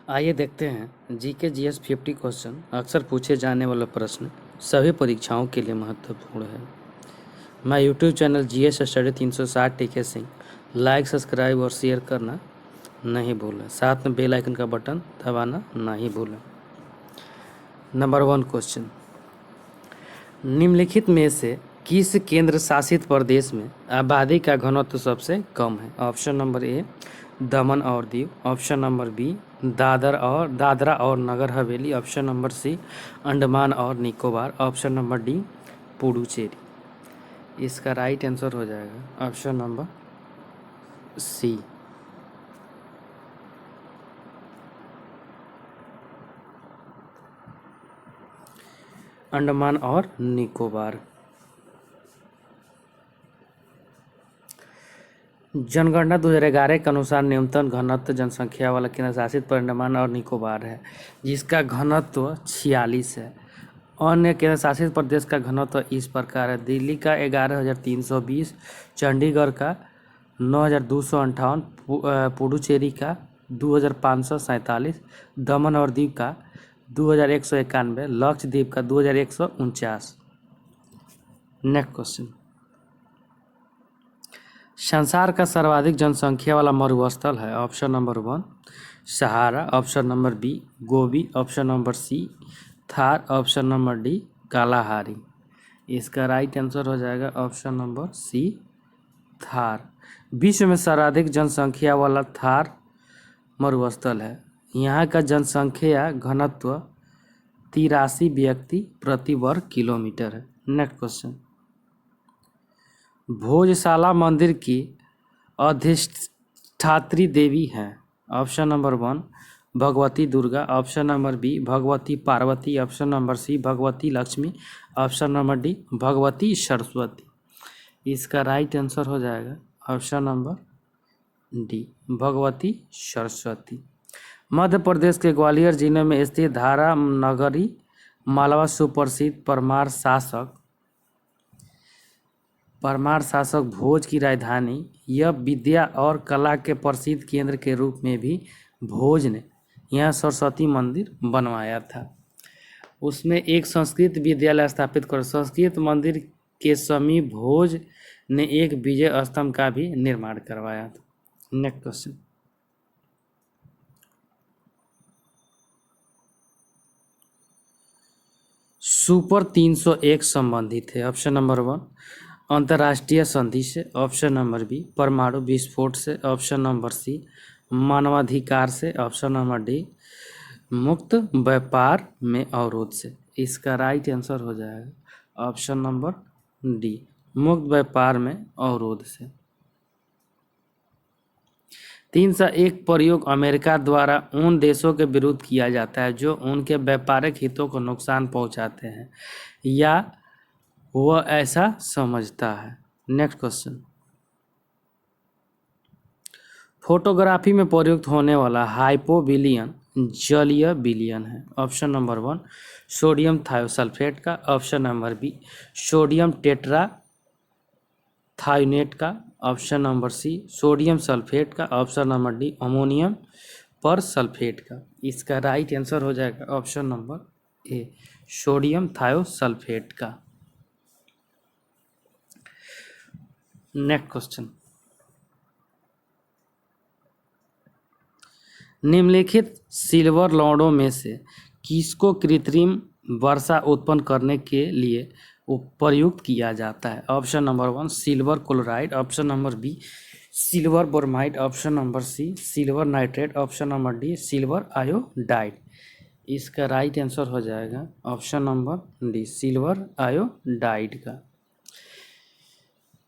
आइए देखते हैं जीके जीएस 50 क्वेश्चन अक्सर पूछे जाने वाला प्रश्न सभी परीक्षाओं के लिए महत्वपूर्ण है। मैं यूट्यूब चैनल जीएस स्टडी 360 टीके सिंह लाइक सब्सक्राइब और शेयर करना नहीं भूलें, साथ में बेल आइकन का बटन दबाना नहीं भूलें। नंबर 1 क्वेश्चन, निम्नलिखित में से किस केंद्र शासित प्रदेश में आबादी का घनत्व सबसे कम है? ऑप्शन नंबर ए दमन और Diu, option number B Dadra और Nagar Haveli, option number C Andaman और Nicobar, option number D Puducherry. इसका राइट आंसर हो जाएगा ऑप्शन नंबर सी। अंडमान और निकोबार। जनगणना 2011 के अनुसार न्यूनतम घनत्व जनसंख्या वाला केंद्र शासित पर अंडमान और निकोबार है, जिसका घनत्व 46 है। अन्य केंद्र शासित प्रदेश का घनत्व इस प्रकार है: दिल्ली का 11,320, चंडीगढ़ का 9,258, पुडुचेरी का 2,547, दमन और दीव का 2,191, लक्षद्वीप का 2,149। नेक्स्ट क्वेश्चन, संसार का सर्वाधिक जनसंख्या वाला मरुस्थल है? Option number 1 Sahara, option number B Gobi, option number C Thar, option number D Kalahari. इसका राइट आंसर हो जाएगा ऑप्शन नंबर सी थार। विश्व में सर्वाधिक जनसंख्या वाला थार मरुस्थल है। यहाँ का जनसंख्या घनत्व 83 व्यक्ति प्रति वर्ग किलोमीटर है। नेक्स्ट क्वेश्चन, भोजशाला मंदिर की अधिष्ठात्री देवी हैं? Option number 1 Bhagwati Durga, option number B Bhagwati Parvati, option number C Bhagwati Lakshmi, option number D Bhagwati Saraswati. इसका राइट आंसर हो जाएगा option number D Bhagwati Saraswati. Madhya Pradesh के ग्वालियर जिले में स्थित धारा नगरी मालवा सुप्रसिद्ध परमार शासक भोज की राजधानी। यह विद्या और कला के प्रसिद्ध केंद्र के रूप में भी भोज ने यहाँ सरस्वती मंदिर बनवाया था। उसमें एक संस्कृत विद्यालय स्थापित कर संस्कृत मंदिर के समीप भोज ने एक विजय स्तंभ का भी निर्माण करवाया था। नेक्स्ट क्वेश्चन, सुपर 301 संबंधित है? ऑप्शन नंबर 1 अंतर्राष्ट्रीय संधि से, ऑप्शन नंबर बी परमाणु विस्फोट से, ऑप्शन नंबर सी मानवाधिकार से, ऑप्शन नंबर डी मुक्त व्यापार में अवरोध से। इसका राइट आंसर हो जाएगा ऑप्शन नंबर डी मुक्त व्यापार में अवरोध से। 301 प्रयोग अमेरिका द्वारा उन देशों के विरुद्ध किया जाता है जो उनके व्यापारिक हितों को नुकसान पहुंचाते हैं या वह ऐसा समझता है। नेक्स्ट क्वेश्चन, फोटोग्राफी में प्रयुक्त होने वाला हाइपोविलियन जलीय विलयन है? ऑप्शन नंबर 1 सोडियम थायोसल्फेट का, option number B sodium tetrathionate का, option number C sodium sulphate का, option number D ammonium persulphate का। इसका राइट आंसर हो जाएगा option number A sodium thiosulphate का। नेक्स्ट क्वेश्चन, निम्नलिखित सिल्वर लौंडों में से किसको कृत्रिम वर्षा उत्पन्न करने के लिए प्रयुक्त किया जाता है? Option number 1 silver chloride, option number B silver bromide, option number C silver nitrate, option number D silver iodide. इसका राइट आंसर हो जाएगा option number D silver iodide का।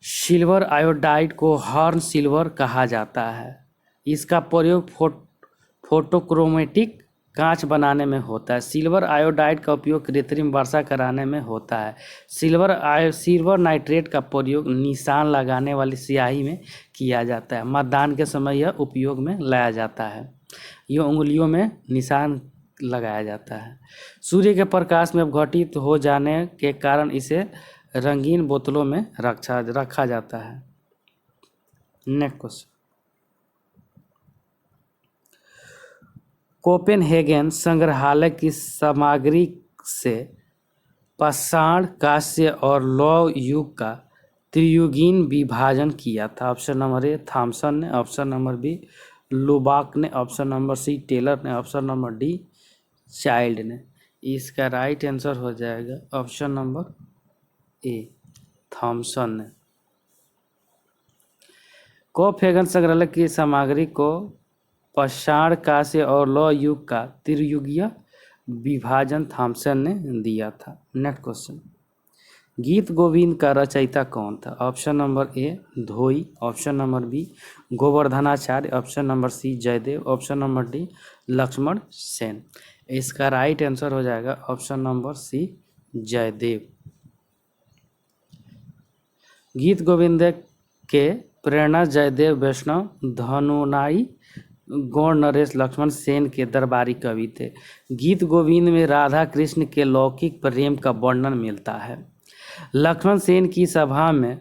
सिल्वर आयोडाइड को हॉर्न सिल्वर कहा जाता है। इसका प्रयोग फोटोक्रोमेटिक कांच बनाने में होता है। सिल्वर आयोडाइड का उपयोग कृत्रिम वर्षा कराने में होता है। सिल्वर नाइट्रेट का प्रयोग निशान लगाने वाली स्याही में किया जाता है। मतदान के समय यह उपयोग में लाया जाता है। यह उंगलियों में निशान लगाया जाता है। सूर्य के प्रकाश में अपघटित हो जाने के कारण इसे रंगीन बोतलों में रखा जाता है। नेक्स्ट क्वेश्चन, कोपेनहेगन संग्रहालय की सामग्री से पाषाण, कांस्य और लौह युग का त्रियुगीन विभाजन किया था। ऑप्शन नंबर ए थॉमसन ने, ऑप्शन नंबर बी लुबाक ने, ऑप्शन नंबर सी टेलर ने, ऑप्शन नंबर डी चाइल्ड ने। इसका राइट आंसर हो जाएगा ऑप्शन नंबर ए थॉमसन ने। कोपेनहेगन संग्रहालय की सामग्री को पाषाण, कांस्य और लौह युग का त्रियुगीय विभाजन थॉमसन ने दिया था। नेक्स्ट क्वेश्चन, गीत गोविंद का रचयिता कौन था? Option number A Dhoyi, option number B Govardhanacharya, option number C Jayadev, option number D Lakshman Sen. इसका राइट आंसर हो जाएगा ऑप्शन नंबर सी जयदेव। गीत गोविंद के प्रेरणा जयदेव वैष्णव धनुनाई गौड़ नरेश लक्ष्मण सेन के दरबारी कवि थे। गीत गोविंद में राधा कृष्ण के लौकिक प्रेम का वर्णन मिलता है। लक्ष्मण सेन की सभा में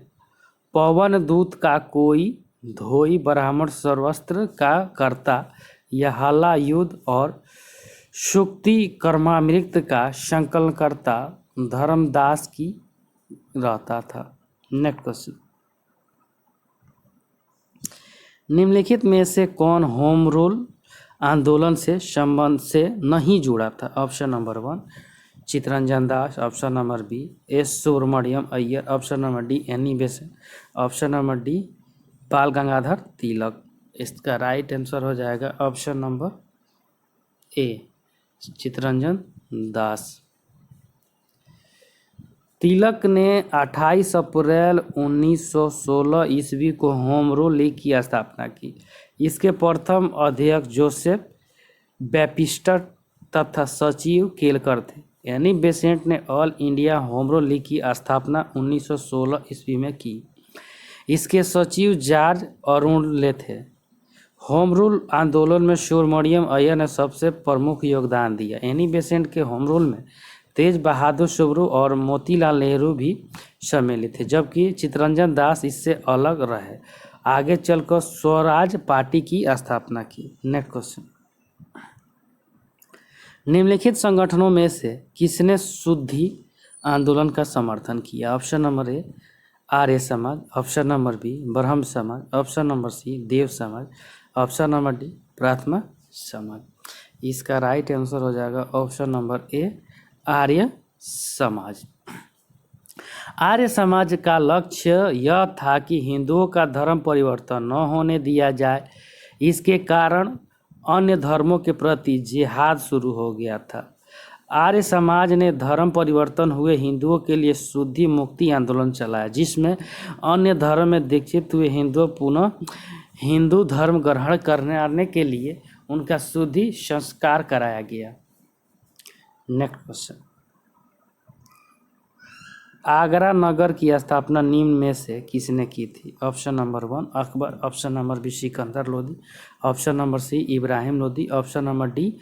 पवन दूत का कोई, धोई ब्राह्मण सर्वस्त्र का कर्ता, यह हल्ला युद्ध और शुक्ति कर्मामृत का संकलनकर्ता धर्मदास की रहता था। नेक्स्ट क्वेश्चन, निम्नलिखित में से कौन होम रूल आंदोलन से संबंध से नहीं जुड़ा था? Option number 1 Chittaranjan Das, option number B S Subramania Iyer, option number D Annie Besant, option number D Bal Gangadhar Tilak. इसका राइट आंसर हो जाएगा option number A Chittaranjan Das. Tilak ने 28 अप्रैल 1916 ईस्वी को होम रूल लीग की स्थापना की। इसके प्रथम अध्यक्ष जोसेफ बैप्टिस्ट तथा सचिव केलकर थे। एनी बेसेंट ने all India home rule league की स्थापना 1916 ईस्वी में की। इसके सचिव जॉर्ज अरुणले थे। होम रूल आंदोलन में सुब्रमण्यम अय्यर ने सबसे प्रमुख योगदान दिया। एनी बेसेंट के होम रूल में तेज बहादुर सुब्रू और मोतीलाल नेहरू भी सम्मिलित थे, जबकि चित्तरंजन दास इससे अलग रहे। आगे चलकर स्वराज पार्टी की स्थापना की। नेक्स्ट क्वेश्चन, निम्नलिखित संगठनों में से किसने शुद्धि आंदोलन का समर्थन किया? ऑप्शन नंबर ए Arya Samaj, option number B ब्रह्म समाज, ऑप्शन नंबर सी देव समाज, ऑप्शन नंबर डी प्रार्थना समाज। इसका राइट आंसर हो जाएगा ऑप्शन नंबर ए आर्य समाज। आर्य समाज का लक्ष्य यह था कि हिंदुओं का धर्म परिवर्तन न होने दिया जाए। इसके कारण अन्य धर्मों के प्रति जिहाद शुरू हो गया था। आर्य समाज ने धर्म परिवर्तन हुए हिंदुओं के लिए शुद्धि मुक्ति आंदोलन चलाया, जिसमें अन्य धर्म में दीक्षित हुए हिंदुओं पुनः हिंदू धर्म ग्रहण करने के लिए उनका शुद्धि संस्कार कराया गया। नेक्स्ट क्वेश्चन, आगरा नगर की स्थापना निम्न में से किसने की थी? Option number 1 Akbar, option number B Sikandar Lodi, option number C Ibrahim Lodi, option number D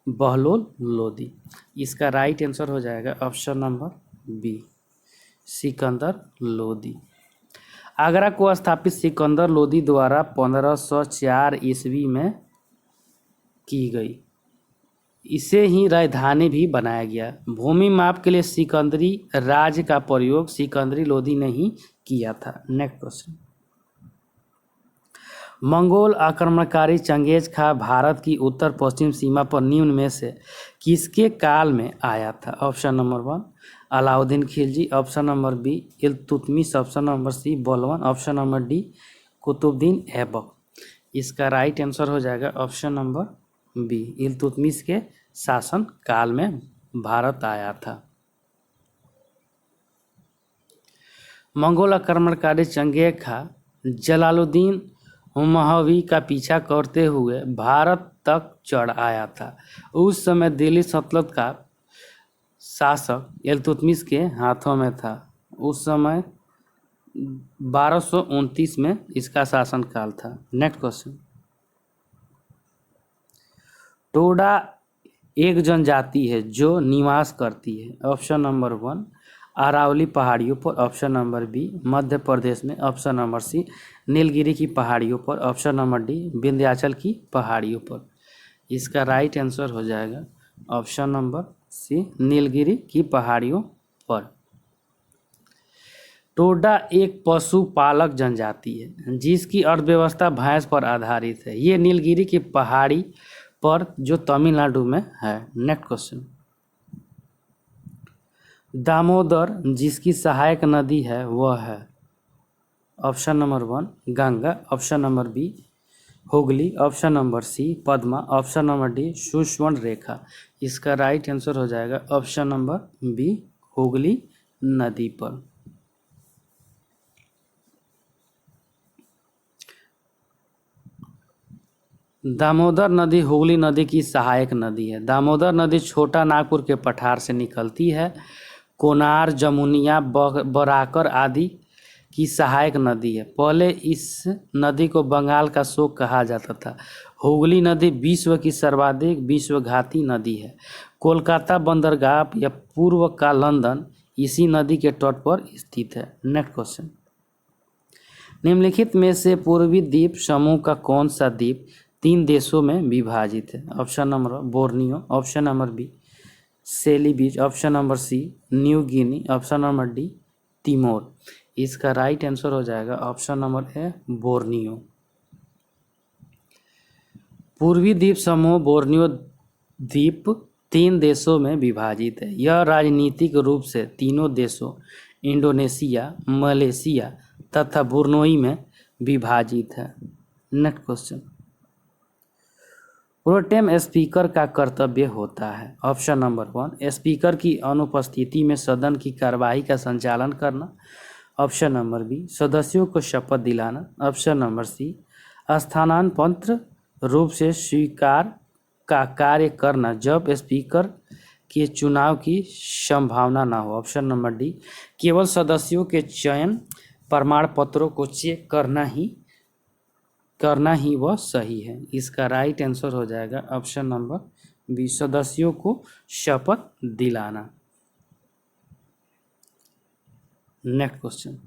Bahlol Lodi. इसका राइट आंसर हो जाएगा option number B Sikandar Lodi. Agra को स्थापित सिकंदर लोदी द्वारा 1504 ईस्वी में की गई। इसे ही राजधानी भी बनाया गया। भूमि माप के लिए सिकंदरी राज का प्रयोग सिकंदरी लोदी ने ही किया था। नेक्स्ट क्वेश्चन, मंगोल आक्रमणकारी चंगेज खां भारत की उत्तर पश्चिम सीमा पर निम्न में से किसके काल में आया था? Option number 1 Alauddin Khilji, option number B Iltutmish, option number C Balban, option number D Qutbuddin Aibak. इसका राइट आंसर हो जाएगा ऑप्शन नंबर बी इल्तुतमिश के शासन काल में भारत आया था। मंगोल आक्रमणकारी चंगेज खां जलालुद्दीन हुमायूं का पीछा करते हुए भारत तक चढ़ आया था। उस समय दिल्ली सल्तनत का शासक इल्तुतमिश के हाथों में था। उस समय 1229 में इसका शासनकाल था। नेक्स्ट क्वेश्चन, टोडा एक जनजाति है जो निवास करती है। ऑप्शन नंबर 1 अरावली पहाड़ियों पर, option number B Madhya Pradesh में, ऑप्शन नंबर सी नीलगिरी की पहाड़ियों पर, ऑप्शन नंबर डी विंध्याचल की पहाड़ियों पर। इसका राइट आंसर हो जाएगा ऑप्शन नंबर सी, नीलगिरी की पहाड़ियों पर। टोडा एक पशुपालक जनजाति है जिसकी अर्थव्यवस्था भैंस पर आधारित है। ये नीलगिरी की पहाड़ी पर जो तमिलनाडु में है। नेक्स्ट क्वेश्चन, दामोदर जिसकी सहायक नदी है वह है option number 1 Ganga, option number B Hooghly, option number C Padma, option number D Subarnarekha. इसका राइट आंसर हो जाएगा ऑप्शन नंबर बी हुगली नदी पर। दामोदर नदी हुगली नदी की सहायक नदी है। दामोदर नदी छोटा नागपुर के पठार से निकलती है। कोनार, जमुनिया, बराकर आदि की सहायक नदी है। पहले इस नदी को बंगाल का शोक कहा जाता था। हुगली नदी विश्व की सर्वाधिक विश्वघाती नदी है। कोलकाता बंदरगाह या पूर्व का लंदन इसी नदी के तट पर स्थित है। नेक्स्ट क्वेश्चन, निम्नलिखित में से पूर्वी द्वीप समूह का कौन सा द्वीप 3 देशों में विभाजित है? Option number Borneo, option number B Celebes, option number C New Guinea, option number D Timor. इसका राइट आंसर हो जाएगा ऑप्शन नंबर ए बोर्नियो। पूर्वी द्वीप समूह बोर्नियो द्वीप 3 देशों में विभाजित है। यह राजनीतिक रूप से तीनों देशों इंडोनेशिया, मलेशिया तथा बुर्नोई में विभाजित है। नेक्स्ट क्वेश्चन, प्रोटेम स्पीकर का कर्तव्य होता है। ऑप्शन नंबर 1 स्पीकर की अनुपस्थिति में सदन की कार्यवाही का संचालन करना, ऑप्शन नंबर बी सदस्यों को शपथ दिलाना, ऑप्शन नंबर सी स्थानापन्न रूप से स्वीकार का कार्य करना जब स्पीकर के चुनाव की संभावना न हो, ऑप्शन नंबर डी केवल सदस्यों के चयन प्रमाण पत्रों को चेक करना ही वह सही है। इसका राइट आंसर हो जाएगा ऑप्शन नंबर बी सदस्यों को शपथ दिलाना। नेक्स्ट क्वेश्चन,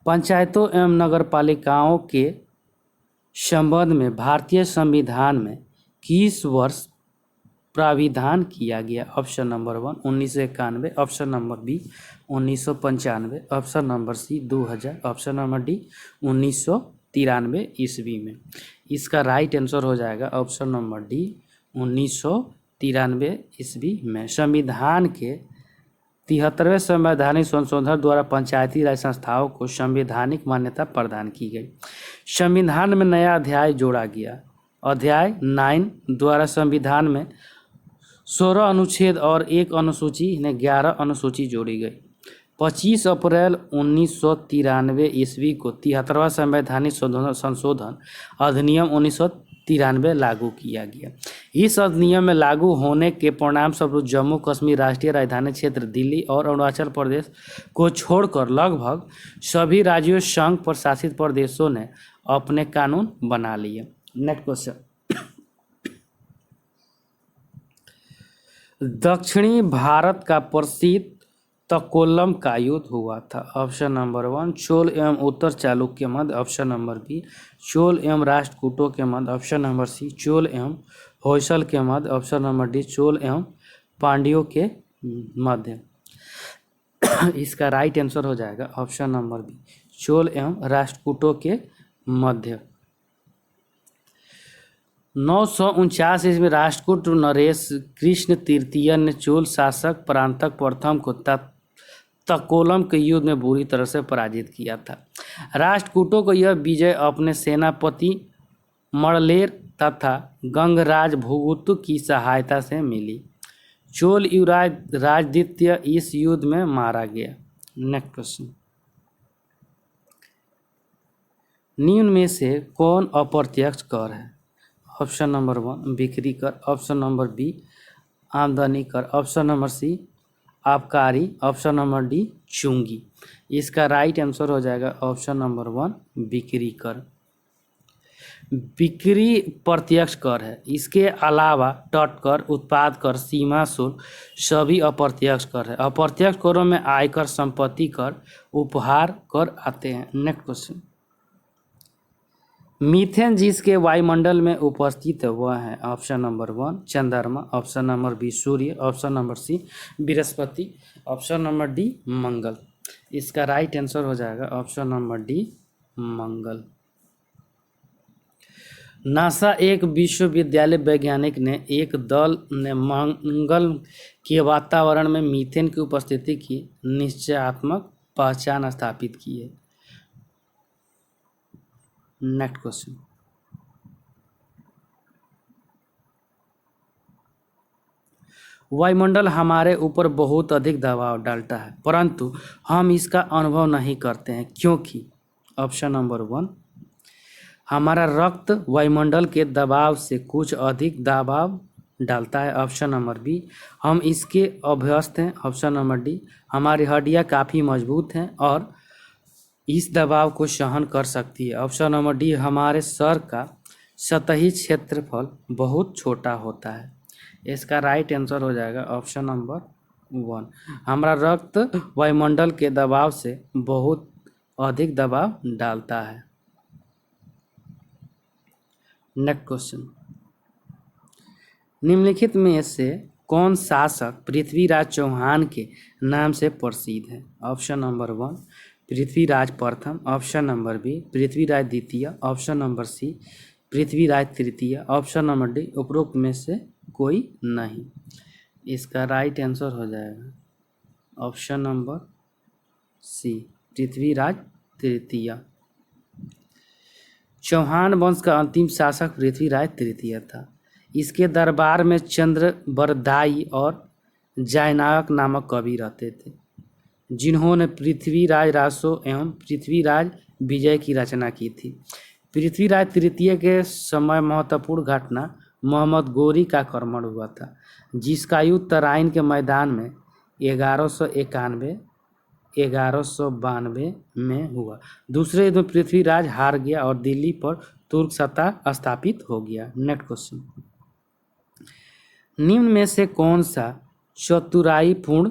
पंचायतों एवं नगरपालिकाओं के संबंध में भारतीय संविधान में किस वर्ष प्राविधान किया गया? Option number 1 1991, option number B 1995, option number C 2000, option number D 1993 ईस्वी में। इसका राइट आंसर हो जाएगा ऑप्शन नंबर डी 1993 ईस्वी में। संविधान के 73वें संवैधानिक संशोधन द्वारा पंचायती राज संस्थाओं को संवैधानिक मान्यता प्रदान की गई। संविधान में नया अध्याय जोड़ा गया। अध्याय 9 द्वारा संविधान में 16 अनुच्छेद और 1 अनुसूची ने 11 अनुसूची जोड़ी गई। 25 अप्रैल 1993 ईस्वी को 73वां संवैधानिक संशोधन अधिनियम 1993 लागू किया गया। इस अधिनियम में लागू होने के परिणाम स्वरूप जम्मू कश्मीर, राष्ट्रीय राजधानी क्षेत्र दिल्ली और अरुणाचल प्रदेश को छोड़कर लगभग सभी राज्यों संघ प्रशासित प्रदेशों ने अपने कानून बना लिए। नेक्स्ट क्वेश्चन, दक्षिणी भारत का प्रसिद्ध तकोलम का युद्ध हुआ था। ऑप्शन नंबर 1 चोल एवं उत्तर चालुक्य मध्य, ऑप्शन नंबर बी चोल एवं राष्ट्रकूटों के मध्य, ऑप्शन नंबर सी चोल एवं होयसल के मध्य, ऑप्शन नंबर डी चोल एवं पांड्यों के मध्य। इसका राइट आंसर हो जाएगा ऑप्शन नंबर बी चोल एवं राष्ट्रकूटों के मध्य। 949 ईस्वी में राष्ट्रकूट नरेश कृष्ण तृतीय ने चोल शासक परांतक प्रथम को तकोलम के युद्ध में बुरी तरह से पराजित किया था। राष्ट्रकूटों को यह विजय अपने सेनापति मड़लेर तथा गंगराज भूगुतु की सहायता से मिली। चोल युवराज राजद्वितीय इस युद्ध में मारा गया। नेक्स्ट क्वेश्चन, निम्न में से कौन अप्रत्यक्ष कर है? ऑप्शन नंबर 1 बिक्री कर, ऑप्शन नंबर बी आमदनी कर, ऑप्शन नंबर सी आबकारी, ऑप्शन नंबर डी चुंगी। इसका राइट आंसर हो जाएगा ऑप्शन नंबर 1 बिक्री कर। बिक्री प्रत्यक्ष कर है। इसके अलावा तट कर, उत्पाद कर, सीमा शुल्क सभी अप्रत्यक्ष कर है। अप्रत्यक्ष करों में आयकर, संपत्ति कर, उपहार कर आते हैं। नेक्स्ट क्वेश्चन, मीथेन जिसके वायुमंडल में उपस्थित है वह है ऑप्शन नंबर 1 चंद्रमा, ऑप्शन नंबर बी सूर्य, ऑप्शन नंबर सी बृहस्पति, ऑप्शन नंबर डी मंगल। इसका राइट आंसर हो जाएगा ऑप्शन नंबर डी मंगल। नासा एक विश्वविद्यालय वैज्ञानिक ने एक दल ने मंगल के वातावरण में मीथेन की उपस्थिति की निश्चयात्मक पहचान स्थापित की है। नेक्स्ट क्वेश्चन, वायुमंडल हमारे ऊपर बहुत अधिक दबाव डालता है परंतु हम इसका अनुभव नहीं करते हैं क्योंकि ऑप्शन नंबर 1 हमारा रक्त वायुमंडल के दबाव से कुछ अधिक दबाव डालता है, ऑप्शन नंबर बी हम इसके अभ्यस्त हैं, ऑप्शन नंबर डी हमारी हड्डियां काफ़ी मजबूत हैं और इस दबाव को सहन कर सकती है, ऑप्शन नंबर डी हमारे सर का सतही क्षेत्रफल बहुत छोटा होता है। इसका राइट आंसर हो जाएगा ऑप्शन नंबर 1 हमारा रक्त वायुमंडल के दबाव से बहुत अधिक दबाव डालता है। नेक्स्ट क्वेश्चन, निम्नलिखित में से कौन शासक पृथ्वीराज चौहान के नाम से प्रसिद्ध है, ऑप्शन नंबर 1 पृथ्वीराज प्रथम, ऑप्शन नंबर बी पृथ्वीराज द्वितीय, ऑप्शन नंबर सी पृथ्वीराज तृतीय, ऑप्शन नंबर डी उपरोक्त में से कोई नहीं। इसका राइट आंसर हो जाएगा ऑप्शन नंबर सी पृथ्वीराज तृतीय। चौहान वंश का अंतिम शासक पृथ्वीराज तृतीय था। इसके दरबार में चंद्रबरदाई और जयनायक नामक कवि रहते थे जिन्होंने पृथ्वीराज रासो एवं पृथ्वीराज विजय की रचना की थी। पृथ्वीराज तृतीय के समय महत्वपूर्ण घटना मोहम्मद गोरी का आक्रमण हुआ था जिसका युद्ध तराइन के मैदान में 1192 में हुआ। दूसरे युद्ध में पृथ्वीराज हार गया और दिल्ली पर तुर्क सत्ता स्थापित हो गया। नेक्स्ट क्वेश्चन, निम्न में से कौन सा चतुराईपूर्ण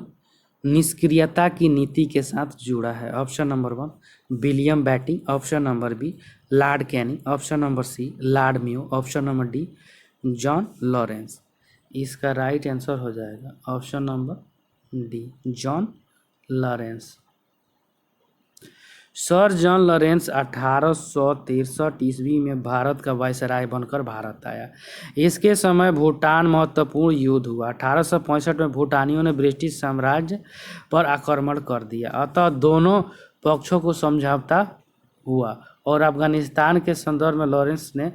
निष्क्रियता की नीति के साथ जुड़ा है, option number 1 William Bentinck, option number B Lord Canning, option number C Lord Mayo, option number D John Lawrence. इसका राइट आंसर हो जाएगा option number D John Lawrence. Sir John Lawrence 1863 ईस्वी में भारत का वायसराय बनकर भारत आया। इसके समय भूटान महत्वपूर्ण युद्ध हुआ। 1865 में भूटानियों ने ब्रिटिश साम्राज्य पर आक्रमण कर दिया, अतः दोनों पक्षों को समझौता हुआ और अफगानिस्तान के संदर्भ में लॉरेंस ने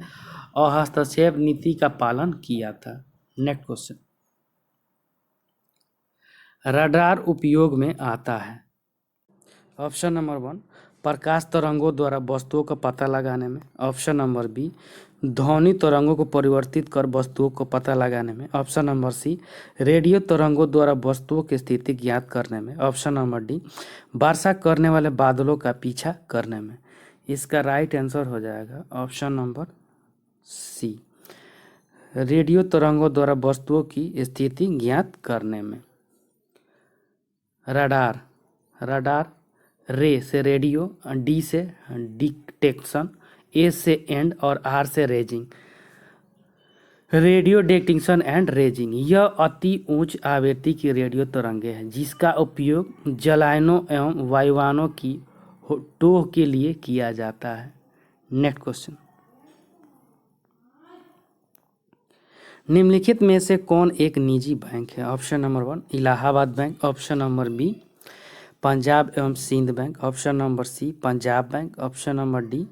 हस्तक्षेप नीति का पालन किया था। नेक्स्ट क्वेश्चन, रडार उपयोग में आता है, ऑप्शन नंबर 1 प्रकाश तरंगों द्वारा वस्तुओं का पता लगाने में, ऑप्शन नंबर बी ध्वनि तरंगों को परिवर्तित कर वस्तुओं को पता लगाने में, ऑप्शन नंबर सी रेडियो तरंगों द्वारा वस्तुओं की स्थिति ज्ञात करने में, ऑप्शन नंबर डी वर्षा करने वाले बादलों का पीछा करने में। इसका राइट आंसर हो जाएगा ऑप्शन नंबर सी रेडियो तरंगों द्वारा वस्तुओं की स्थिति ज्ञात करने में। रडार रे से रेडियो, डी से डिटेक्शन, ए से एंड और आर से raising. Radio detection and raising यह अति उच्च आवृत्ति की रेडियो तरंगे हैं जिसका उपयोग जलायनों एवं वायुयानों की टोह के लिए किया जाता है। नेक्स्ट क्वेश्चन, निम्नलिखित में से कौन एक निजी बैंक है, option number 1 Allahabad bank, option number B Punjab एवं Sindh bank, option number C Punjab bank, option number D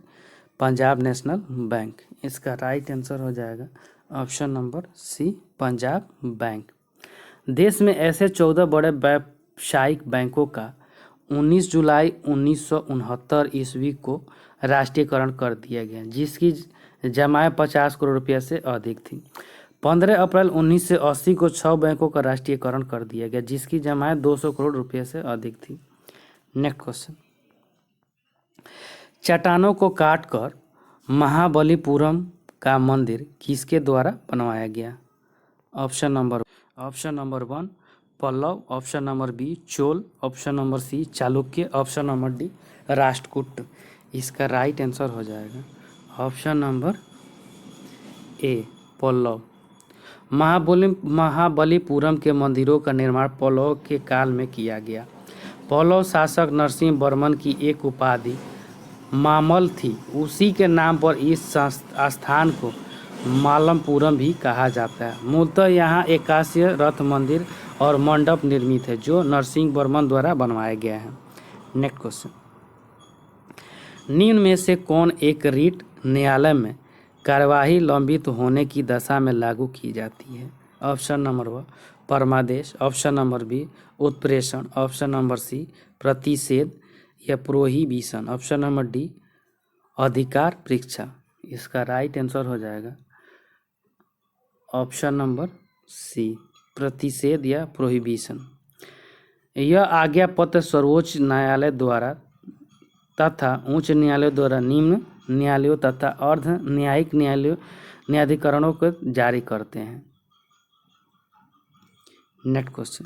Punjab national bank. इसका राइट आंसर हो जाएगा option number C Punjab bank. देश में ऐसे 14 बड़े व्यावसायिक बैंकों का 19 जुलाई 1969 ईस्वी को राष्ट्रीयकरण कर दिया गया जिसकी जमाएं 50 करोड़ रुपये से अधिक थी। 15 अप्रैल 1980 को 6 बैंकों का राष्ट्रीयकरण कर दिया गया जिसकी जमाएं 200 करोड़ रुपये से अधिक थी। नेक्स्ट क्वेश्चन, चट्टानों को काटकर महाबलीपुरम का मंदिर किसके द्वारा बनवाया गया, option number 1 Pallava, option number B Chola, option number C Chalukya, option number D Rashtrakuta. इसका राइट आंसर हो जाएगा option number A Pallava. Mahabalipuram के मंदिरों का निर्माण पल्लव के काल में किया गया। पल्लव शासक नरसिंह वर्मन की एक उपाधि मामल थी। उसी के नाम पर इस स्थान को मालमपुरम भी कहा जाता है। मूलतः यहाँ एकास्य रथ मंदिर और मंडप निर्मित है जो नरसिंह वर्मन द्वारा बनवाया गया है। नेक्स्ट क्वेश्चन, निम्न में से कौन एक रिट न्यायालय में कार्यवाही लंबित होने की दशा में लागू की जाती है? ऑप्शन नंबर वन परमादेश, ऑप्शन नंबर बी उत्प्रेषण, ऑप्शन नंबर सी प्रतिषेध या प्रोहिबिशन, ऑप्शन नंबर डी अधिकार परीक्षा। इसका राइट आंसर हो जाएगा ऑप्शन नंबर सी प्रतिषेध या प्रोहिबिशन। यह आज्ञा पत्र सर्वोच्च न्यायालय द्वारा तथा उच्च न्यायालय द्वारा निम्न न्यायालयों तथा अर्ध न्यायिक न्यायाधिकरणों को जारी करते हैं। नेक्स्ट क्वेश्चन,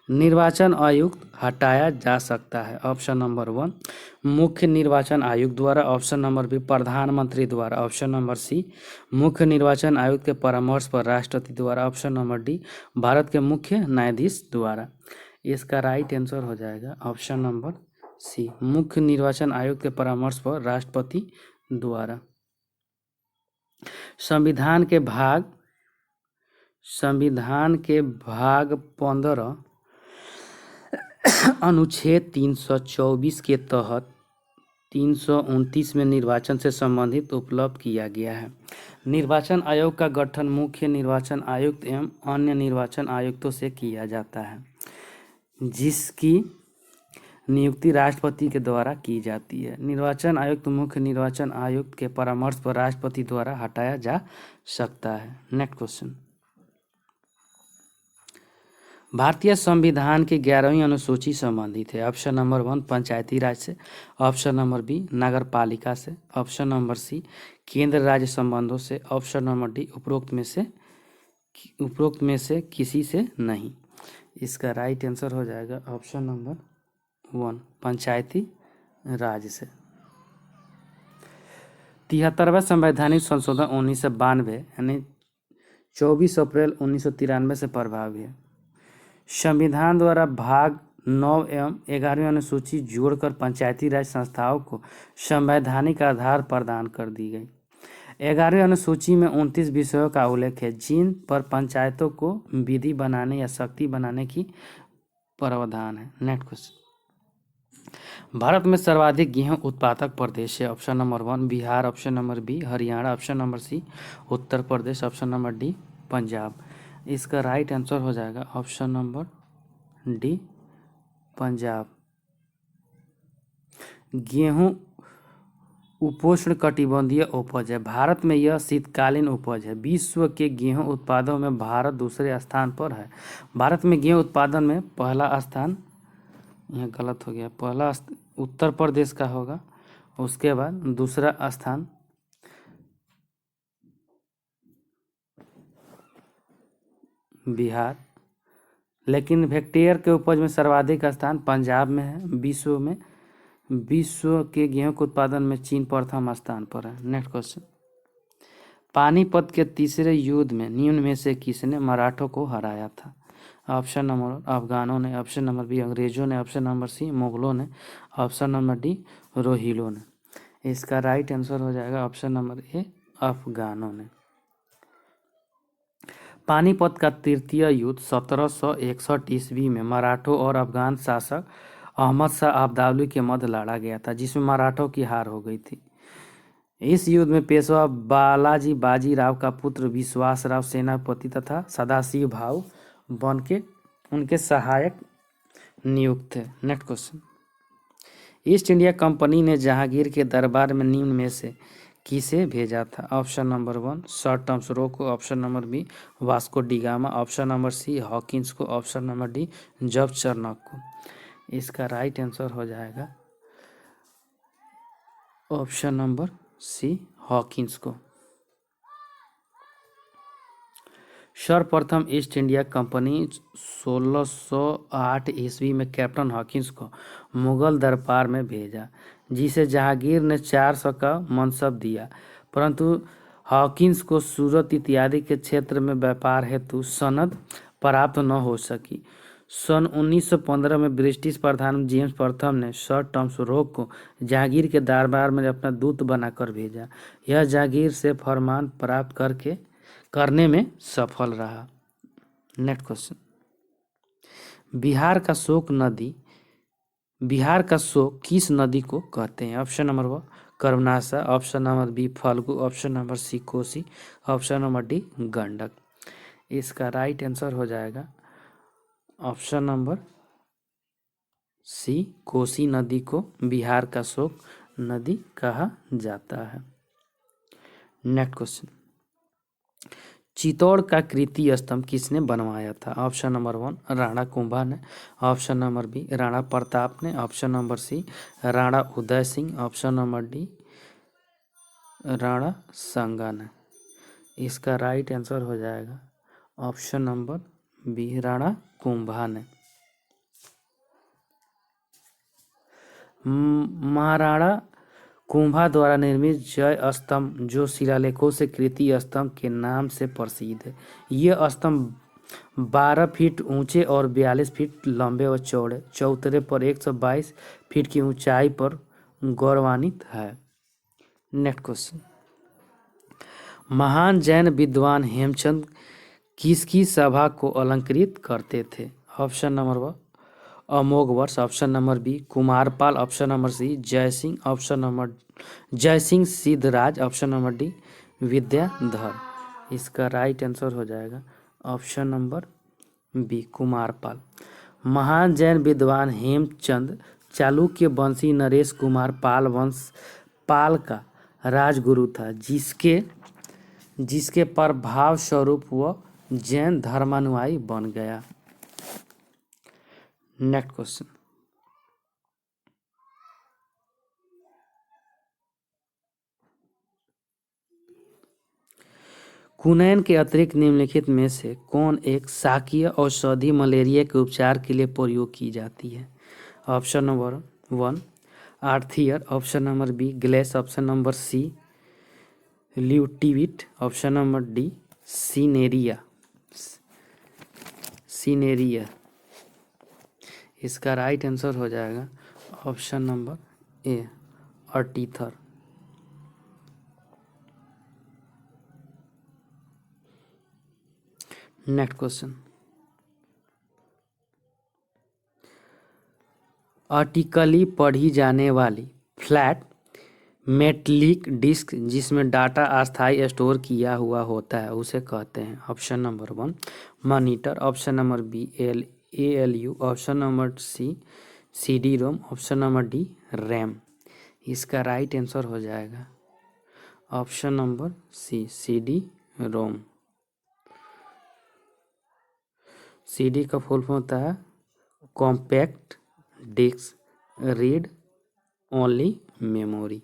निर्वाचन आयुक्त हटाया जा सकता है? ऑप्शन नंबर वन मुख्य निर्वाचन आयुक्त द्वारा, ऑप्शन नंबर बी प्रधानमंत्री द्वारा, ऑप्शन नंबर सी मुख्य निर्वाचन आयुक्त के परामर्श पर राष्ट्रपति द्वारा, ऑप्शन नंबर डी भारत के मुख्य न्यायाधीश द्वारा। इसका राइट आंसर हो जाएगा ऑप्शन नंबर सी मुख्य निर्वाचन आयुक्त के परामर्श पर राष्ट्रपति द्वारा। संविधान के भाग 15 अनुच्छेद 324 के तहत 329 में निर्वाचन से संबंधित उपलब्ध किया गया है। निर्वाचन आयोग का गठन मुख्य निर्वाचन आयुक्त एवं अन्य निर्वाचन आयुक्तों से किया जाता है, जिसकी नियुक्ति राष्ट्रपति के द्वारा की जाती है। निर्वाचन आयुक्त मुख्य निर्वाचन आयुक्त के परामर्श पर राष्ट्रपति द्वारा हटाया जा सकता है। नेक्स्ट क्वेश्चन, भारतीय संविधान की 11वीं अनुसूची संबंधित है। ऑप्शन नंबर वन पंचायती राज से, ऑप्शन नंबर बी नगर पालिका से, ऑप्शन नंबर सी केंद्र राज्य संबंधों से, ऑप्शन नंबर डी उपरोक्त में से किसी से नहीं। इसका राइट आंसर हो जाएगा ऑप्शन नंबर वन पंचायती राज से। 73वां संवैधानिक संशोधन 1992 यानी 24 अप्रैल 1993 से प्रभावी है। संविधान द्वारा भाग 9 एवं 11वीं अनुसूची जोड़कर पंचायती राज संस्थाओं को संवैधानिक आधार प्रदान कर दी गई। 11वीं अनुसूची में 29 विषयों का उल्लेख है जिन पर पंचायतों को विधि बनाने या शक्ति बनाने की प्रावधान है। नेक्स्ट क्वेश्चन, भारत में सर्वाधिक गेहूं उत्पादक प्रदेश है? Option number one Bihar, option number B Haryana, option number C Uttar Pradesh, option number D Punjab. इसका राइट आंसर हो जाएगा ऑप्शन नंबर डी पंजाब। गेहूं उपोष्ण कटिबंधीय उपज है। भारत में यह शीतकालीन उपज है। विश्व के गेहूं उत्पादों में भारत दूसरे स्थान पर है। भारत में गेहूं उत्पादन में पहला स्थान, यह गलत हो गया, पहला उत्तर प्रदेश का होगा, उसके बाद दूसरा स्थान बिहार, लेकिन हेक्टेयर के उपज में सर्वाधिक स्थान पंजाब में है। विश्व के गेहूं के उत्पादन में चीन प्रथम स्थान पर है। नेक्स्ट क्वेश्चन, पानीपत के तीसरे युद्ध में निम्न में से किसने मराठों को हराया था? ऑप्शन नंबर अफगानों ने, ऑप्शन नंबर बी अंग्रेजों ने, ऑप्शन नंबर सी मुगलों ने, ऑप्शन नंबर डी रोहिलों ने। इसका राइट आंसर हो जाएगा ऑप्शन नंबर ए अफगानों ने। पानीपत का तृतीय युद्ध 1761 ईस्वी में मराठों और अफगान शासक अहमद शाह अब्दाली के मध्य लड़ा गया था, जिसमें मराठों की हार हो गई थी। इस युद्ध में पेशवा बालाजी बाजीराव का पुत्र विश्वासराव सेनापति तथा सदाशिव भाऊ बन के उनके सहायक नियुक्त थे। Next question, east India company ने जहांगीर के दरबार में निम्न में से किसे भेजा था? Option number one sir Thomas को, option number B Vasco da Gama, option number C Hawkins को, option number D Job Charnock को। इसका राइट आंसर हो जाएगा ऑप्शन नंबर सी हॉकिंस को। सर्वप्रथम ईस्ट इंडिया कंपनी 1608 ईस्वी में कैप्टन हॉकिंस को मुगल दरबार में भेजा। जिसे जहांगीर ने 400 का मनसब दिया, परंतु हॉकिंस को सूरत इत्यादि के क्षेत्र में व्यापार हेतु सनद प्राप्त न हो सकी। सन 1915 में ब्रिटिश प्रधान जेम्स प्रथम ने सर टॉमस रोक को जहांगीर के दरबार में अपना दूत बनाकर भेजा। यह जहांगीर से फरमान प्राप्त करने में सफल रहा। नेक्स्ट क्वेश्चन, बिहार का शोक किस नदी को कहते हैं? Option number 1 Karmanasa, option number B Falgu, option number C Kosi, option number D Gandak. इसका राइट आंसर हो जाएगा ऑप्शन नंबर सी, कोसी नदी को बिहार का शोक नदी कहा जाता है। नेक्स्ट क्वेश्चन, चित्तौड़ का कीर्ति स्तंभ किसने बनवाया था? ऑप्शन नंबर 1 राणा कुंभा ने, option number B Rana Pratap ने, option number C Rana Uday Singh, option number D Rana Sanga ने। इसका राइट आंसर हो जाएगा option number B Rana Kumbha ने। महाराणा कुंभा द्वारा निर्मित जय स्तंभ जो शिलालेखों से कीर्ति स्तंभ के नाम से प्रसिद्ध है। ये स्तंभ 12 फीट ऊंचे और 42 फीट लंबे व चौड़े, चौतरे पर 122 फीट की ऊंचाई पर गौरवान्वित है। नेक्स्ट क्वेश्चन, महान जैन विद्वान हेमचंद किसकी सभा को अलंकृत करते थे? Option number 1 Amoghavarsha, option number B Kumarpal, option number C Jaisingh, option number Jaisingh Siddharaj, option number D Vidyadhar. इसका राइट आंसर हो जाएगा ऑप्शन नंबर बी कुमारपाल। महान जैन विद्वान हेमचंद चालुक्य वंशी नरेश कुमार पाल वंश पाल का राजगुरु था, जिसके प्रभाव स्वरूप वह जैन धर्मानुयायी बन गया। नेक्स्ट क्वेश्चन, कुनैन के अतिरिक्त निम्नलिखित में से कौन एक शाकीय औषधि मलेरिया के उपचार के लिए प्रयोग की जाती है? Option number 1 arteether, option number B ग्लेस, ऑप्शन नंबर सी ल्यूटिविट, ऑप्शन नंबर डी सीनेरिया। इसका राइट आंसर हो जाएगा option number A arteether. Next question, optically पढ़ी जाने वाली फ्लैट मेटलिक डिस्क जिसमें डाटा अस्थायी स्टोर किया हुआ होता है उसे कहते हैं? Option number 1 monitor, option number B ALU, option number C CD ROM, option number D RAM. इसका राइट आंसर हो जाएगा option number C CD ROM. CD का फुल फॉर्म होता है compact disc read only memory.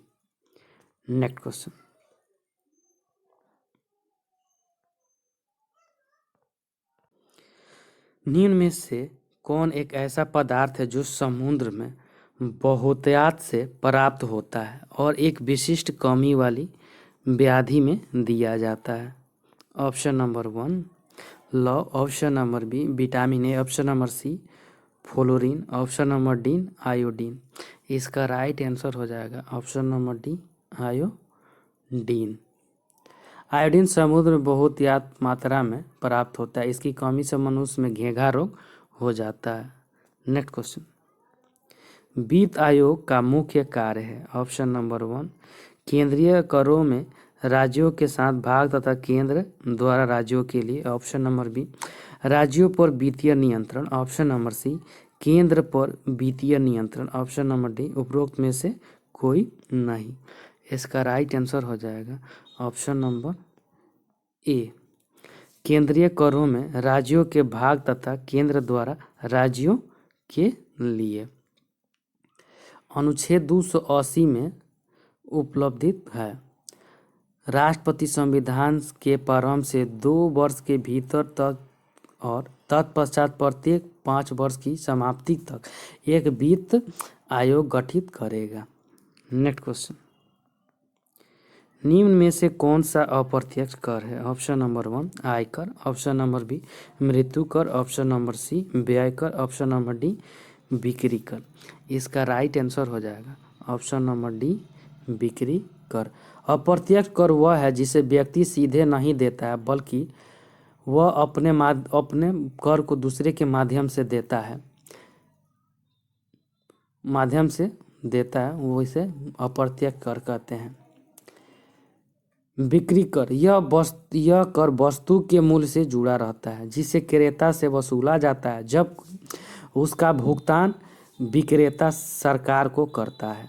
Next question, निम्न में से कौन एक ऐसा पदार्थ है जो समुद्र में बहुतायत से प्राप्त होता है और एक विशिष्ट कमी वाली व्याधि में दिया जाता है? ऑप्शन नंबर 1 लौ, option number B vitamin A, option number C fluorine, option number D iodine. इसका राइट आंसर हो जाएगा option number D iodine. Iodine समुद्र में बहुत यात मात्रा में प्राप्त होता है, इसकी कमी से मनुष्य में घेंघा रोग हो जाता है। नेक्स्ट क्वेश्चन, वित्त आयोग का मुख्य कार्य है? ऑप्शन नंबर 1 केंद्रीय करों में राज्यों के साथ भाग तथा केंद्र द्वारा राज्यों के लिए, ऑप्शन नंबर बी राज्यों पर वित्तीय नियंत्रण, ऑप्शन नंबर सी केंद्र पर वित्तीय नियंत्रण, ऑप्शन नंबर डी उपरोक्त में से कोई नहीं। इसका राइट आंसर हो जाएगा ऑप्शन नंबर ए केंद्रीय करों में राज्यों के भाग तथा केंद्र द्वारा राज्यों के लिए। अनुच्छेद 280 में उपलब्धित है, राष्ट्रपति संविधान के प्रारंभ से 2 वर्ष के भीतर तक और तत्पश्चात प्रत्येक 5 वर्ष की समाप्ति तक एक वित्त आयोग गठित करेगा। नेक्स्ट क्वेश्चन, निम्न में से कौन सा अप्रत्यक्ष कर है? ऑप्शन नंबर 1 आयकर, ऑप्शन नंबर बी मृत्यु कर, ऑप्शन नंबर सी व्यय कर, ऑप्शन नंबर डी बिक्री कर। इसका राइट आंसर हो जाएगा ऑप्शन नंबर डी बिक्री कर। अप्रत्यक्ष कर वह है जिसे व्यक्ति सीधे नहीं देता है, बल्कि वह अपने कर को दूसरे के माध्यम से देता है, वो इसे अप्रत्यक्ष कर कहते हैं। बिक्री कर, यह कर वस्तु के मूल्य से जुड़ा रहता है, जिसे क्रेता से वसूला जाता है, जब उसका भुगतान विक्रेता सरकार को करता है।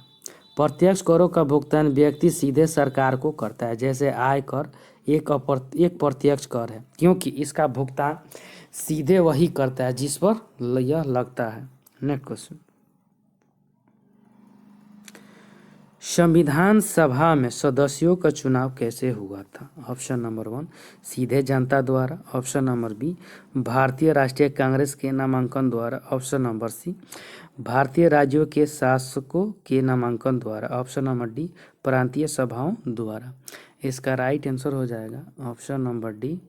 प्रत्यक्ष करों का भुगतान व्यक्ति सीधे सरकार को करता है, जैसे आय कर एक प्रत्यक्ष कर है, क्योंकि इसका भुगतान सीधे वही करता है जिस पर यह लगता है। नेक्स्ट क्वेश्चन, संविधान सभा में सदस्यों का चुनाव कैसे हुआ था? ऑप्शन नंबर 1 सीधे जनता द्वारा, ऑप्शन नंबर बी भारतीय राष्ट्रीय कांग्रेस के नामांकन द्वारा, ऑप्शन नंबर सी भारतीय राज्यों के शासकों के नामांकन द्वारा, ऑप्शन नंबर डी प्रांतीय सभाओं द्वारा। इसका राइट आंसर हो जाएगा ऑप्शन नंबर डी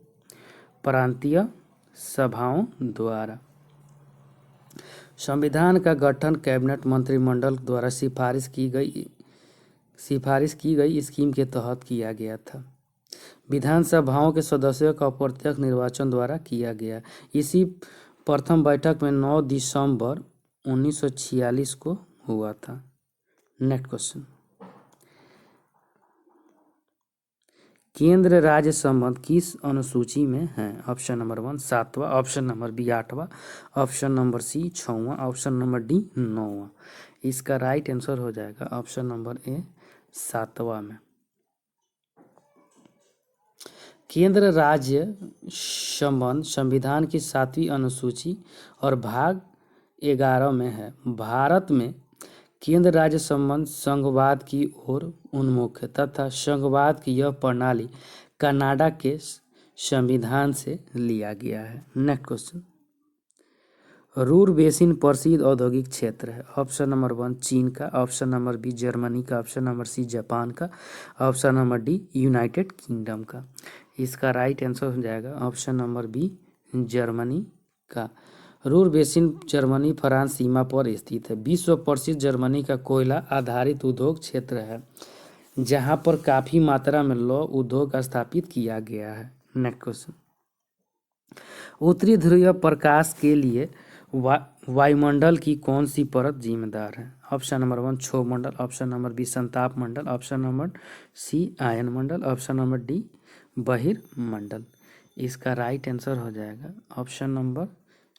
प्रांतीय सभाओं द्वारा। संविधान का गठन कैबिनेट मंत्रिमंडल द्वारा सिफारिश की गई स्कीम के तहत किया गया था। विधानसभाओं के सदस्यों का अप्रत्यक्ष निर्वाचन द्वारा किया गया। इसी प्रथम बैठक में 9 दिसंबर 1946 को हुआ था। नेक्स्ट क्वेश्चन, केंद्र राज्य संबंध किस अनुसूची में है? ऑप्शन नंबर 1 7वां, ऑप्शन नंबर बी 8वां, ऑप्शन नंबर सी 6वां, ऑप्शन नंबर डी 9वां। इसका राइट आंसर हो जाएगा ऑप्शन नंबर ए 7वां में। केंद्र राज्य संबंध संविधान की 7वीं अनुसूची और भाग 11 में है। भारत में केंद्र राज्य संबंध संघवाद की ओर उन्मुख है तथा संघवाद की यह प्रणाली कनाडा के संविधान से लिया गया है। नेक्स्ट क्वेश्चन, रूर बेसिन प्रसिद्ध औद्योगिक क्षेत्र है। ऑप्शन नंबर 1 चीन का, ऑप्शन नंबर बी जर्मनी का, ऑप्शन नंबर सी जापान का, option number D United kingdom का। इसका राइट आंसर हो जाएगा ऑप्शन नंबर बी जर्मनी का। रूर बेसिन जर्मनी फ्रांस सीमा पर स्थित है। विश्व प्रसिद्ध जर्मनी का कोयला आधारित उद्योग क्षेत्र है, जहां पर काफी मात्रा में लौह उद्योग स्थापित किया गया है। नेक्स्ट क्वेश्चन, उत्तरी ध्रुवीय प्रकाश के लिए वायुमंडल की कौन सी परत जिम्मेदार है? ऑप्शन नंबर 1 क्षोभ मंडल, ऑप्शन नंबर बी संताप मंडल, ऑप्शन नंबर सी आयन मंडल, ऑप्शन नंबर डी बहिर्मंडल। इसका राइट आंसर हो जाएगा ऑप्शन नंबर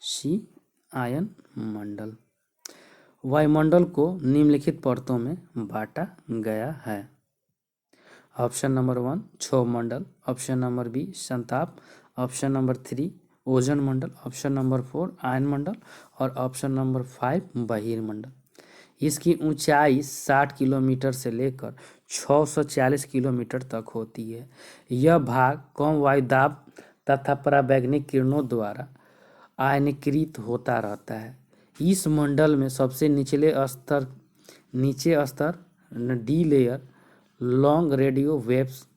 सी आयन मंडल। वायुमंडल को निम्नलिखित परतों में बांटा गया है। ऑप्शन नंबर 1 क्षोभ मंडल, ऑप्शन नंबर बी संताप, ऑप्शन नंबर 3 ओजोन मंडल, ऑप्शन नंबर 4 आयन मंडल और ऑप्शन नंबर 5 बहिर्मंडल। इसकी ऊंचाई 60 किलोमीटर से लेकर 640 किलोमीटर तक होती है। यह भाग कम वायुदाब तथा पराबैंगनी किरणों द्वारा आयनीकृत होता रहता है। इस मंडल में सबसे नीचे स्तर D layer long radio waves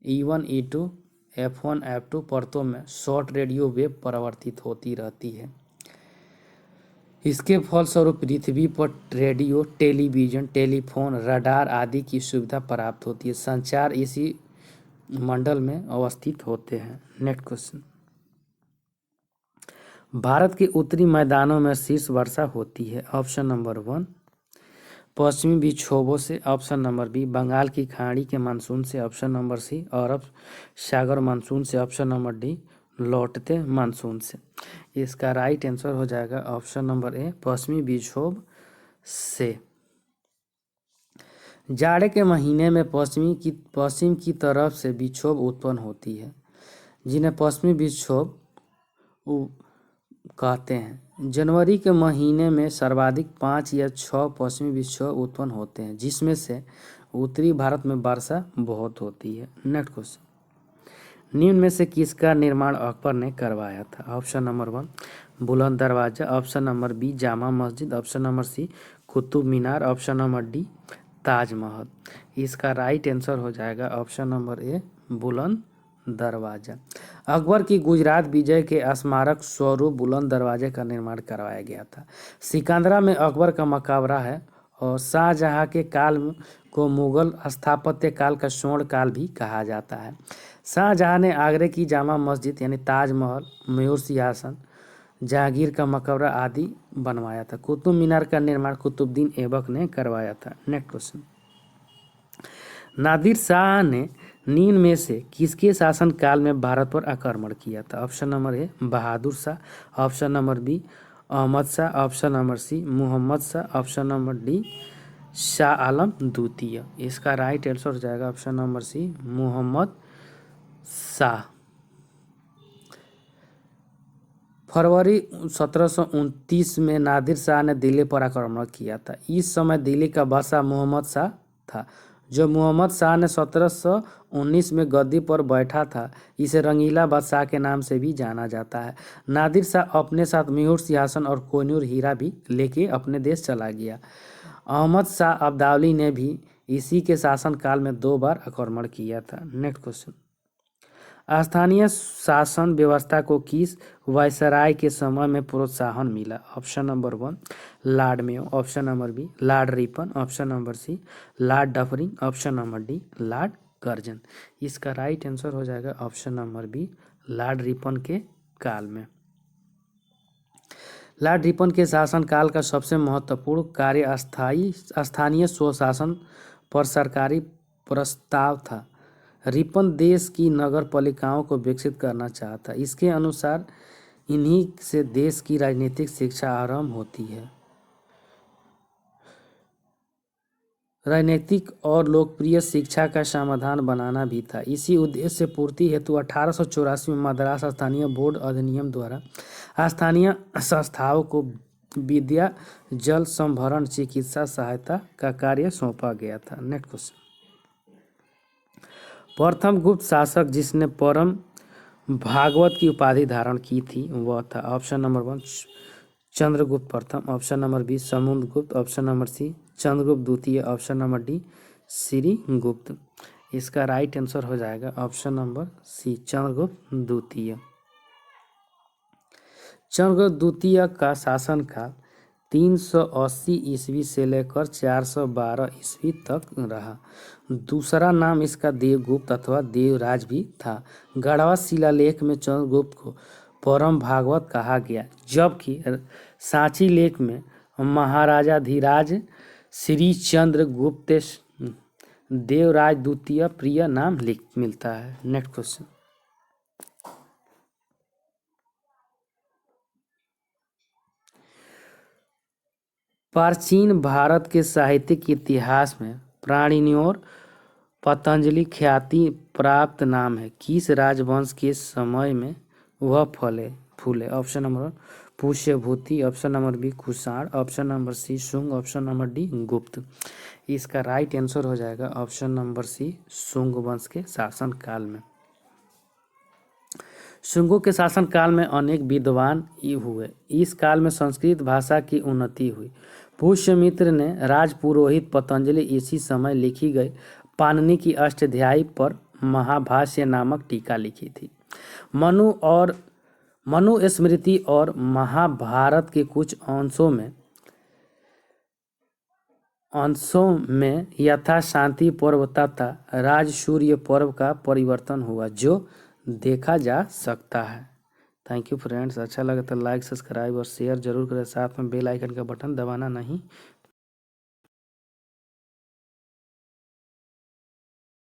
E1 E2 F1 F2 परतों में शॉर्ट रेडियो वेव परावर्तित होती रहती है। इसके फलस्वरूप पृथ्वी पर रेडियो, टेलीविजन, टेलीफोन, रडार आदि की सुविधा प्राप्त होती है। संचार इसी मंडल में अवस्थित होते हैं। नेक्स्ट क्वेश्चन, भारत के उत्तरी मैदानों में शीर्ष वर्षा होती है। ऑप्शन नंबर 1 पश्चिमी विक्षोभों से, ऑप्शन नंबर बी बंगाल की खाड़ी के मानसून से, ऑप्शन नंबर सी अरब सागर मानसून से, ऑप्शन नंबर डी लौटते मानसून से। इसका राइट आंसर हो जाएगा ऑप्शन नंबर ए पश्चिमी विक्षोभ से। जाड़े के महीने में पश्चिम की तरफ से विक्षोभ उत्पन्न होती है, जिन्हें पश्चिमी विक्षोभ कहते हैं। जनवरी के महीने में सर्वाधिक 5 या 6 पश्चिमी विक्षोभ उत्पन्न होते हैं, जिसमें से उत्तरी भारत में वर्षा बहुत होती है। नेक्स्ट क्वेश्चन, निम्न में से किसका निर्माण अकबर ने करवाया था? ऑप्शन नंबर 1 बुलंद दरवाजा, option number B Jama Masjid, option number सी Qutub Minar, option number D Taj Mahal. इसका राइट आंसर हो जाएगा ऑप्शन नंबर ए बुलंद दरवाजा। अकबर की गुजरात विजय के स्मारक स्वरूप बुलंद दरवाजे का निर्माण करवाया गया था। सिकंदरा में अकबर का मकबरा है और शाहजहां के काल को मुगल स्थापत्य काल का स्वर्ण काल भी कहा जाता है। शाहजहां ने आगरे की जामा मस्जिद यानी ताजमहल, मयूर सिंहासन, जहांगीर का मकबरा आदि बनवाया था। कुतुब मीनार का निर्माण कुतुबुद्दीन ऐबक ने करवाया था। नेक्स्ट क्वेश्चन, नादिर शाह ने निम्न में से किसके शासनकाल में भारत पर आक्रमण किया था? Option number A Bahadur Shah, option number B Ahmad Shah, option number C Mohammad Shah, option number D Shah Alam द्वितीय। इसका राइट आंसर हो जाएगा option number C Mohammad Shah. फरवरी 1729 में नादिर शाह ने दिल्ली पर आक्रमण किया था। इस समय दिल्ली का बादशाह मोहम्मद शाह था। जो मोहम्मद शाह ने 1719 में गद्दी पर बैठा था, इसे रंगीला बादशाह के नाम से भी जाना जाता है। नादिर शाह अपने साथ मयूर सिंहासन और कोहिनूर हीरा भी लेके अपने देश चला गया। अहमद शाह अब्दाली ने भी इसी के शासनकाल में 2 बार आक्रमण किया था। नेक्स्ट क्वेश्चन, स्थानीय शासन व्यवस्था को किस वायसराय के समय में प्रोत्साहन मिला? Option number 1 Lord Mayo, option number B Lord Ripon, option number C Lord Dufferin, option number D Lord Curzon. इसका राइट आंसर हो जाएगा option number B Lord Ripon के काल में। लॉर्ड रिपन के शासनकाल का सबसे महत्वपूर्ण कार्य स्थानीय स्वशासन पर सरकारी प्रस्ताव था। रिपन देश की नगर पालिकाओं को विकसित करना चाहता। इसके अनुसार इन्हीं से देश की राजनीतिक शिक्षा आरंभ होती है। राजनीतिक और लोकप्रिय शिक्षा का समाधान बनाना भी था। इसी उद्देश्य से पूर्ति हेतु 1884 में मद्रास स्थानीय बोर्ड अधिनियम द्वारा स्थानीय संस्थाओं को विद्या, जल संभरण, चिकित्सा सहायता का कार्य सौंपा गया था। नेक्स्ट क्वेश्चन, प्रथम गुप्त शासक जिसने परम भागवत की उपाधि धारण की थी वह था। ऑप्शन नंबर 1 चंद्रगुप्त प्रथम, option number B Samudragupta, option number C Chandragupta द्वितीय, ऑप्शन नंबर डी श्रीगुप्त। इसका राइट आंसर हो जाएगा ऑप्शन नंबर सी चंद्रगुप्त द्वितीय। चंद्रगुप्त द्वितीय का शासनकाल 380 ईस्वी से लेकर 412 ईस्वी तक रहा। दूसरा नाम इसका देवगुप्त अथवा देवराज भी था। गढ़वा शिलालेख में चंद्रगुप्त को परम भागवत कहा गया, जबकि सांची लेख में महाराजाधिराज श्री चंद्रगुप्त देवराज द्वितीय प्रिय नाम मिलता है। नेक्स्ट क्वेश्चन, प्राचीन भारत के साहित्यिक इतिहास में प्राणिनियों पतंजलि ख्याति प्राप्त नाम है। किस राजवंश के समय में वह फूले? Option number Pushyabhuti, option number B Kushan, option number C Shunga, option number D Gupta. इसका राइट आंसर हो जाएगा ऑप्शन नंबर सी शुंग वंश के शासन काल में। शुंगों के शासन काल में अनेक विद्वान हुए। इस काल में संस्कृत भाषा की उन्नति हुई। पुष्यमित्र ने राजपुरोहित पतंजलि इसी समय लिखी गई पाणिनि की अष्टाध्यायी पर महाभाष्य नामक टीका लिखी थी। मनु स्मृति और महाभारत के कुछ अंशों में यथा शांति पर्व तथा राजसूय पर्व का परिवर्तन हुआ, जो देखा जा सकता है। थैंक यू फ्रेंड्स, अच्छा लगे तो लाइक, सब्सक्राइब और शेयर जरूर करें। साथ में बेल आइकन का बटन दबाना नहीं